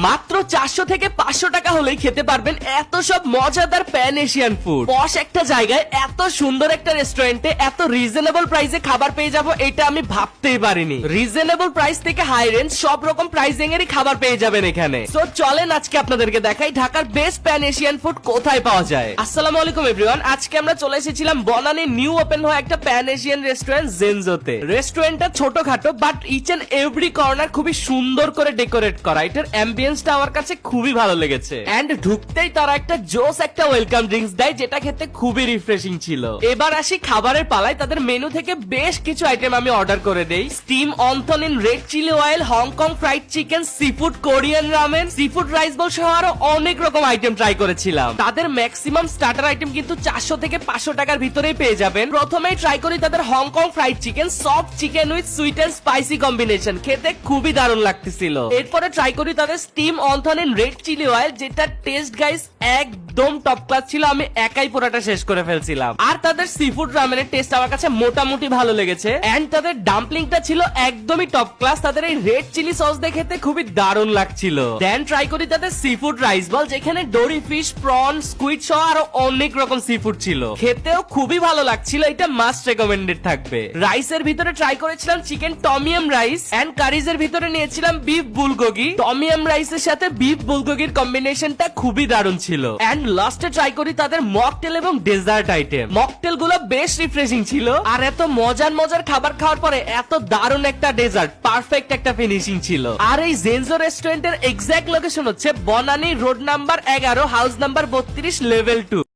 মাত্র 400 থেকে 500 টাকা হলেই খেতে পারবেন এত সব মজাদার প্যান এশিয়ান ফুড। পশ একটা জায়গায় এত সুন্দর একটা রেস্টুরেন্টে এত রিজনেবল প্রাইসে খাবার পেয়ে যাব এটা আমি ভাবতেই পারিনি। রিজনেবল প্রাইস থেকে হাই রেঞ্জ সব রকম প্রাইসিং এরই খাবার পেয়ে যাবেন এখানে। সো চলেন আজকে আপনাদেরকে দেখাই ঢাকার বেস্ট প্যান এশিয়ান ফুড কোথায় পাওয়া যায়। আসসালামু আলাইকুম এভরিওয়ান, আজকে আমরা চলে এসেছিলাম বনানী নিউ ওপেন হওয়া একটা প্যান এশিয়ান রেস্টুরেন্ট জেনজোতে। রেস্টুরেন্টটা ছোটখাটো but each and every corner খুবই সুন্দর করে ডেকোরেট করা। এটার অ্যাম্বিয়েন্সটা আমার কাছে খুবই ভালো লেগেছে এন্ড ঢুকতেই তারা একটা জোস একটা ওয়েলকাম ড্রিঙ্কস দেয় যেটা খেতে খুবই রিফ্রেশিং ছিল। এবার আসি খাবারের পালায়। তাদের মেনু থেকে বেশ কিছু আইটেম আমি অর্ডার করে দেই। Steam wonton in red chilli oil, Hong Kong fried chicken, seafood Korean ramen, seafood rice ball সহ আরো অনেক রকম আইটেম ট্রাই করেছিলাম। তাদের ম্যাক্সিমাম স্টার্টার আইটেম কিন্তু 400 থেকে 500 টাকার ভিতরেই পেয়ে যাবেন। প্রথমেই ট্রাই করি তাদের Hong Kong fried chicken, soft chicken with sweet and spicy combination, খেতে খুবই দারুণ লাগতেছিল। এরপরে ট্রাই করি তাদের steam wonton in red chilli oil, যেটা টেস্ট গাইস একদম টপ ক্লাস ছিল। আমি একাই পুরোটা শেষ করে ফেলছিলাম। আর তাদের সিফুড রামেনের টেস্ট আমার কাছে মোটামুটি ভালো লেগেছে এন্ড তাদের ডাম্পলিংটা ছিল একদমই টপ ক্লাস। তাদের এই রেড চিলি সস দিয়ে খেতে খুবই দারুণ লাগছিল। দেন ট্রাই করি তাদের সিফুড রাইস বল, যেখানে ডোরি ফিশ, প্রন, স্কুইড সহ আরো অনেক রকম সিফুড ছিল। খেতেও খুবই ভালো লাগছিল। এটা মাস্ট রেকমেন্ডেড থাকবে। রাইসের ভিতরে ট্রাই করেছিলাম চিকেন টমিয়াম রাইস এন্ড কারিজের ভিতরে নিয়েছিলাম বিফ বুলগোগি। টমিয়াম রাইসের সাথে বিফ বুলগোগির কম্বিনেশনটা খুবই দারুণ ছিল। এন্ড লাস্টে ট্রাই করি তাদের মকটেল এবং ডেজার্ট আইটেম। মকটেল গুলো বেশ রিফ্রেশিং ছিল। আর এত মজার মজার খাবার খাওয়ার পরে এত দারুণ একটা ডেজার্ট, পারফেক্ট একটা ফিনিশিং ছিল। আর এই জেনজো রেস্টুরেন্টের এক্সাক্ট লোকেশন হচ্ছে Banani road number 11, house number 32, level 2।